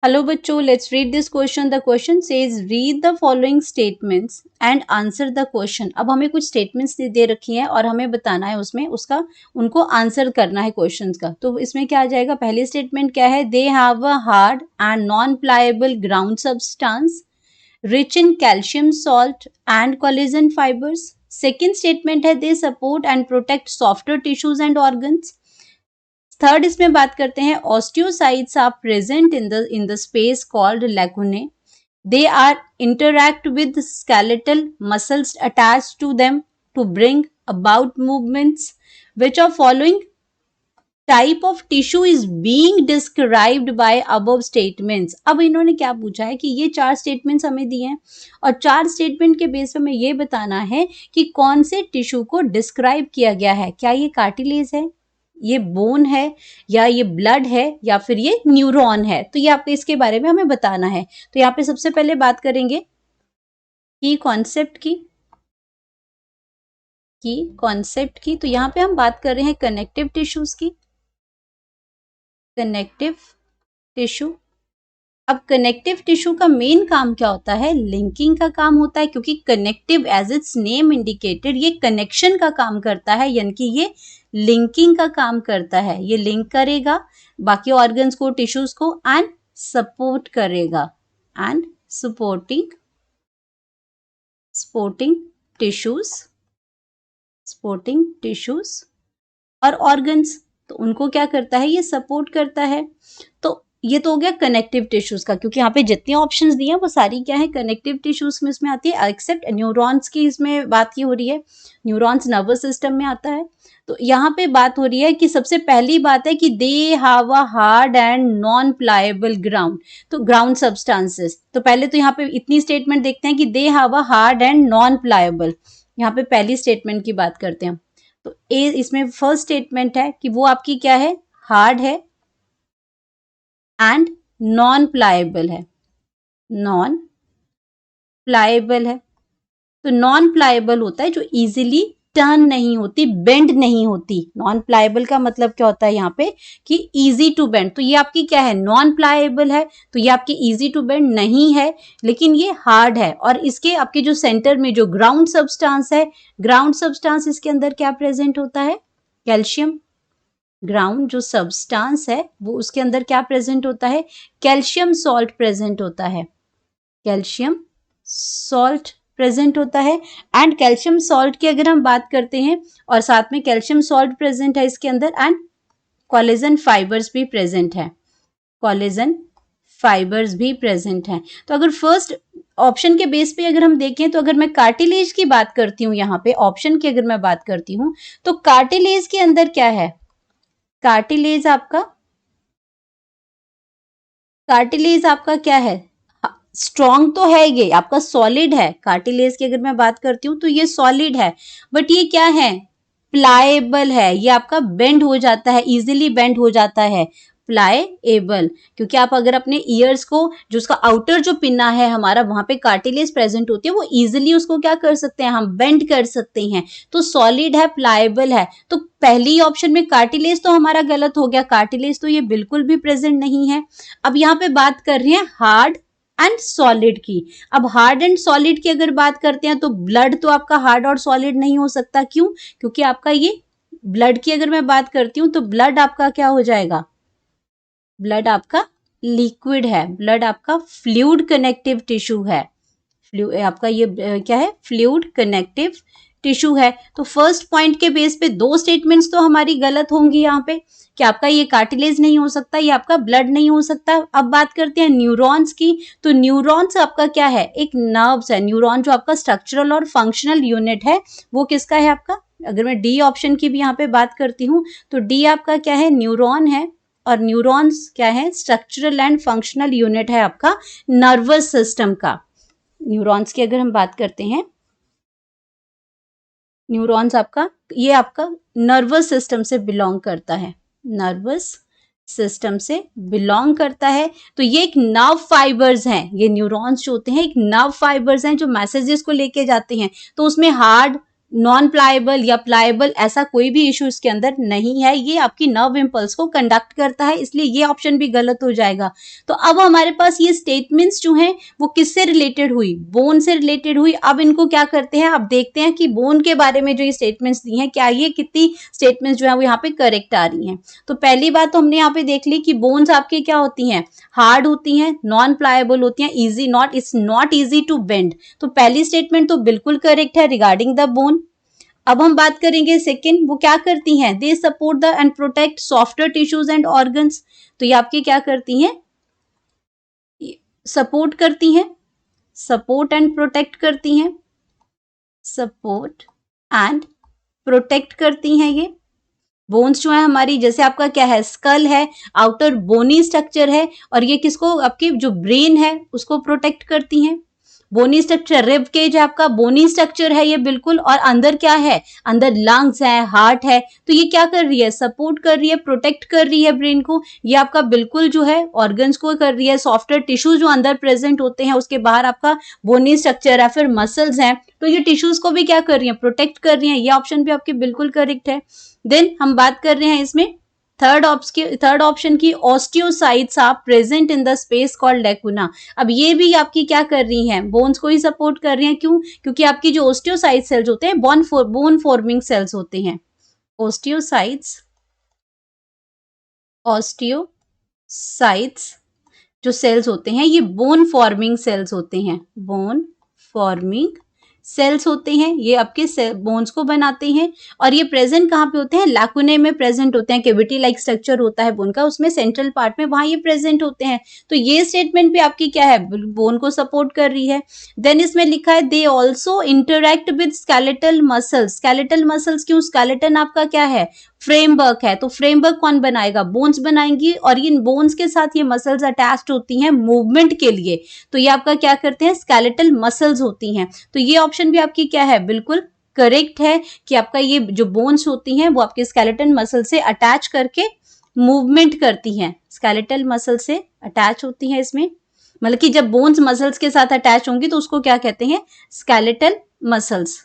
Hello बच्चों, let's read this question. The question says read the following statements and answer the question. अब हमें कुछ statements दे रखी हैं और हमें बताना है उसमें उसका उनको आंसर करना है क्वेश्चन का। तो इसमें क्या आ जाएगा? पहली स्टेटमेंट क्या है? They have a hard and non pliable ground substance rich in calcium salt and collagen fibres. Second statement है they support and protect softer tissues and organs. Third इसमें बात करते हैं osteocytes are present in the space called lacunae. They are interact with skeletal muscles attached to them to bring about movements. Which are following type of tissue is being described by above statements. अब इन्होंने क्या पूछा है कि ये चार statements हमें दिए हैं और चार स्टेटमेंट के बेस पे हमें ये बताना है कि कौन से टिश्यू को डिस्क्राइब किया गया है। क्या ये कार्टिलेज है, ये बोन है, या ये ब्लड है, या फिर ये न्यूरॉन है। तो ये आपको इसके बारे में हमें बताना है। तो यहाँ पे सबसे पहले बात करेंगे की कॉन्सेप्ट की। तो यहाँ पे हम बात कर रहे हैं कनेक्टिव टिश्यूज की। Connective tissue. अब कनेक्टिव टिश्यू का मेन काम क्या होता है? लिंकिंग का काम होता है, क्योंकि connective as its name indicated ये कनेक्शन का काम करता है, यानी कि ये लिंकिंग का काम करता है। ये लिंक करेगा बाकी ऑर्गन्स को, टिश्यूज को, एंड सपोर्ट करेगा एंड सपोर्टिंग टिश्यूज और ऑर्गन्स। तो उनको क्या करता है? ये सपोर्ट करता है। तो ये तो हो गया कनेक्टिव टिश्यूज का, क्योंकि यहाँ पे जितनी ऑप्शंस दिए हैं वो सारी क्या है? कनेक्टिव टिश्यूज में इसमें आती है, एक्सेप्ट न्यूरॉन्स की इसमें बात की हो रही है। न्यूरॉन्स नर्वस सिस्टम में आता है। तो यहाँ पे बात हो रही है कि सबसे पहली बात है कि दे have a hard and non pliable ground. तो ग्राउंड सब्सटेंसेस, तो पहले तो यहाँ पे इतनी स्टेटमेंट देखते हैं कि दे have a hard and non pliable. यहाँ पे पहली स्टेटमेंट की बात करते हैं। तो ए इसमें फर्स्ट स्टेटमेंट है कि वो आपकी क्या है? हार्ड है एंड नॉन प्लायबल है। नॉन प्लायबल है। तो नॉन प्लायबल होता है जो इजीली टर्न नहीं होती, बेंड नहीं होती। नॉन प्लायबल का मतलब क्या होता है यहाँ पे? कि इजी टू बेंड। तो ये आपकी क्या है? नॉन प्लायबल है, तो ये आपकी इजी टू बेंड नहीं है, लेकिन ये हार्ड है। और इसके आपके जो सेंटर में जो ग्राउंड सब्सटेंस है, ग्राउंड सब्सटेंस इसके अंदर क्या प्रेजेंट होता है? कैल्शियम। ग्राउंड जो सब्सटेंस है वो उसके अंदर क्या प्रेजेंट होता है? कैल्शियम सॉल्ट प्रेजेंट होता है। कैल्शियम सॉल्ट प्रेजेंट होता है। एंड कैल्शियम सॉल्ट की अगर हम बात करते हैं और साथ में कैल्शियम सॉल्ट प्रेजेंट है इसके अंदर, एंड कोलेजन फाइबर्स भी प्रेजेंट है। कोलेजन फाइबर्स भी प्रेजेंट हैं। तो अगर फर्स्ट ऑप्शन के बेस पे अगर हम देखें, तो अगर मैं कार्टिलेज की बात करती हूँ, यहाँ पे ऑप्शन की अगर मैं बात करती हूँ, तो कार्टिलेज के अंदर क्या है? कार्टिलेज आपका क्या है? स्ट्रॉन्ग तो है, ये आपका सॉलिड है। कार्टिलेज की अगर मैं बात करती हूँ तो ये सॉलिड है, बट ये क्या है? प्लाएबल है। ये आपका बेंड हो जाता है, इजीली बेंड हो जाता है। प्लाएबल, क्योंकि आप अगर अपने ईयर्स को, जो उसका आउटर जो पिन्ना है हमारा, वहां पे कार्टिलेज प्रेजेंट होती है, वो इजीली उसको क्या कर सकते हैं? हम बेंड कर सकते हैं। तो सॉलिड है, प्लाएबल है। तो पहली ऑप्शन में कार्टिलेज तो हमारा गलत हो गया, कार्टिलेज तो ये बिल्कुल भी प्रेजेंट नहीं है। अब यहाँ पे बात कर रहे हैं हार्ड एंड सॉलिड की। अब हार्ड एंड सॉलिड की अगर बात करते हैं, तो ब्लड तो आपका हार्ड और सॉलिड नहीं हो सकता। क्यों? क्योंकि आपका ये ब्लड की अगर मैं बात करती हूँ, तो ब्लड आपका क्या हो जाएगा? ब्लड आपका लिक्विड है। ब्लड आपका फ्लूइड कनेक्टिव टिश्यू है। आपका ये क्या है? फ्लूइड कनेक्टिव टिश्यू है। तो फर्स्ट पॉइंट के बेस पे दो स्टेटमेंट्स तो हमारी गलत होंगी यहाँ पे, कि आपका ये कार्टिलेज नहीं हो सकता, ये आपका ब्लड नहीं हो सकता। अब बात करते हैं न्यूरॉन्स की। तो न्यूरॉन्स आपका क्या है? एक नर्व्स है। न्यूरॉन जो आपका स्ट्रक्चरल और फंक्शनल यूनिट है, वो किसका है आपका? अगर मैं डी ऑप्शन की भी यहाँ पे बात करती हूँ, तो डी आपका क्या है? न्यूरॉन है। और न्यूरॉन्स क्या है? स्ट्रक्चरल एंड फंक्शनल यूनिट है आपका नर्वस सिस्टम का। न्यूरॉन्स की अगर हम बात करते हैं, न्यूरॉन्स आपका, ये आपका नर्वस सिस्टम से बिलोंग करता है। नर्वस सिस्टम से बिलोंग करता है। तो ये एक नर्व फाइबर्स हैं। ये न्यूरॉन्स जो होते हैं एक नर्व फाइबर्स हैं जो मैसेजेस को लेके जाते हैं। तो उसमें हार्ड नॉन प्लाएबल या प्लाएबल, ऐसा कोई भी इशू इसके अंदर नहीं है। ये आपकी नर्व इम्पल्स को कंडक्ट करता है, इसलिए ये ऑप्शन भी गलत हो जाएगा। तो अब हमारे पास ये स्टेटमेंट्स जो हैं वो किससे रिलेटेड हुई, बोन से रिलेटेड हुई। अब इनको क्या करते हैं, अब देखते हैं कि बोन के बारे में जो ये स्टेटमेंट्स दी हैं, क्या ये कितनी स्टेटमेंट्स जो है वो यहाँ पे करेक्ट आ रही हैं। तो पहली बात तो हमने यहाँ पे देख ली कि बोन्स आपके क्या होती हैं, हार्ड होती हैं, नॉन प्लाएबल होती हैं, easy not, it's not easy to bend. तो पहली स्टेटमेंट तो बिल्कुल करेक्ट है रिगार्डिंग द बोन। अब हम बात करेंगे सेकंड, वो क्या करती हैं, they support the and protect softer tissues and organs. तो ये आपके क्या करती हैं, सपोर्ट करती हैं, सपोर्ट एंड प्रोटेक्ट करती हैं, सपोर्ट एंड प्रोटेक्ट करती हैं ये बोन्स जो है हमारी। जैसे आपका क्या है, स्कल है, आउटर बोनी स्ट्रक्चर है, और ये किसको, आपकी जो ब्रेन है उसको प्रोटेक्ट करती हैं। बोनी स्ट्रक्चर, रिब केज है आपका, बोनी स्ट्रक्चर है ये बिल्कुल, और अंदर क्या है, अंदर लंग्स है, हार्ट है। तो ये क्या कर रही है, सपोर्ट कर रही है, प्रोटेक्ट कर रही है ब्रेन को। ये आपका बिल्कुल जो है ऑर्गन्स को कर रही है, सॉफ्टवेयर टिश्यू जो अंदर प्रेजेंट होते हैं, उसके बाहर आपका बोनी स्ट्रक्चर है, फिर मसल्स हैं, तो ये टिश्यूज को भी क्या कर रही है, प्रोटेक्ट कर रही है। ये ऑप्शन भी आपके बिल्कुल करेक्ट है। देन हम बात कर रहे हैं इसमें थर्ड ऑप्शन की, osteocytes are present in the space called lacuna. अब ये भी आपकी क्या कर रही हैं, बोन्स को ही सपोर्ट कर रही हैं। क्यों, क्योंकि आपकी जो ऑस्टियोसाइट सेल्स होते हैं बोन फॉर्मिंग सेल्स होते हैं। ऑस्टियोसाइट्स जो सेल्स होते हैं ये बोन फॉर्मिंग सेल्स होते हैं, बोन फॉर्मिंग सेल्स होते हैं, ये आपके बोन्स को बनाते हैं। और ये प्रेजेंट कहाँ पे होते हैं, लैकुने में प्रेजेंट होते हैं। कैविटी लाइक स्ट्रक्चर होता है बोन का, उसमें सेंट्रल पार्ट में वहां ये प्रेजेंट होते हैं। तो ये स्टेटमेंट भी आपकी क्या है, बोन को सपोर्ट कर रही है। देन इसमें लिखा है they also interact with skeletal muscles. Skeletal muscles क्यों, स्केलेटन आपका क्या है, फ्रेमवर्क है। तो फ्रेमवर्क कौन बनाएगा, बोन्स बनाएंगी, और इन बोन्स के साथ ये मसल्स अटैच्ड होती हैं मूवमेंट के लिए। तो ये आपका क्या करते हैं, स्केलेटल मसल्स होती हैं। तो ये ऑप्शन भी आपकी क्या है, बिल्कुल करेक्ट है कि आपका ये जो बोन्स होती हैं वो आपके स्केलेटन मसल से अटैच करके मूवमेंट करती हैं, स्केलेटल मसल से अटैच होती हैं इसमें। मतलब कि जब बोन्स मसल्स के साथ अटैच होंगी तो उसको क्या कहते हैं, स्केलेटल मसल्स,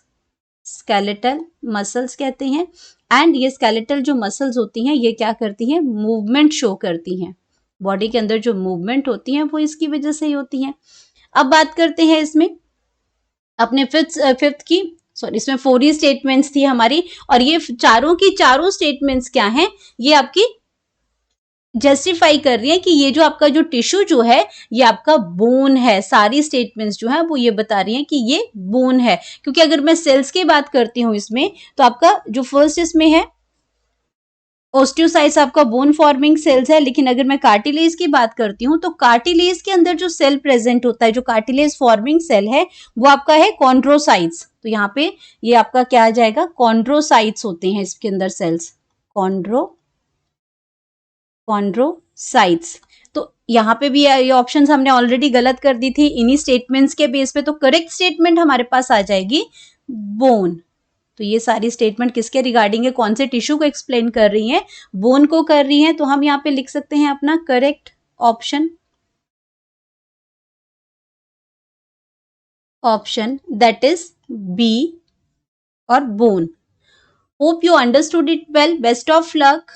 स्केलेटल मसल्स कहते हैं। एंड ये स्केलेटल जो मसल्स होती हैं ये क्या करती हैं, मूवमेंट शो करती हैं। बॉडी के अंदर जो मूवमेंट होती है वो इसकी वजह से ही होती है। अब बात करते हैं इसमें अपने फिफ्थ की, सॉरी इसमें 4 ही स्टेटमेंट्स थी हमारी, और ये चारों की चारों स्टेटमेंट्स क्या हैं, ये आपकी जस्टिफाई कर रही है कि ये जो आपका जो टिश्यू जो है ये आपका बोन है। सारी स्टेटमेंट्स जो है वो ये बता रही हैं कि ये बोन है। क्योंकि अगर मैं सेल्स की बात करती हूँ इसमें, तो आपका जो फर्स्ट इसमें है ओस्टियोसाइट्स आपका बोन फॉर्मिंग सेल्स है। लेकिन अगर मैं कार्टिलेज की बात करती हूँ तो कार्टिलेज के अंदर जो सेल प्रेजेंट होता है, जो कार्टिलेज फॉर्मिंग सेल है, वो आपका है कॉन्ड्रोसाइट्स। तो यहाँ पे ये आपका क्या आ जाएगा, कॉन्ड्रोसाइट्स होते हैं इसके अंदर सेल्स, कॉन्ड्रोसाइट्स। तो यहाँ पे भी ये ऑप्शंस हमने ऑलरेडी गलत कर दी थी इन्हीं स्टेटमेंट्स के बेस पे। तो करेक्ट स्टेटमेंट हमारे पास आ जाएगी बोन। तो ये सारी स्टेटमेंट किसके रिगार्डिंग है, कौन से टिश्यू को एक्सप्लेन कर रही हैं, बोन को कर रही हैं। तो हम यहाँ पे लिख सकते हैं अपना correct option that is B और bone. Hope you understood it well, best of luck.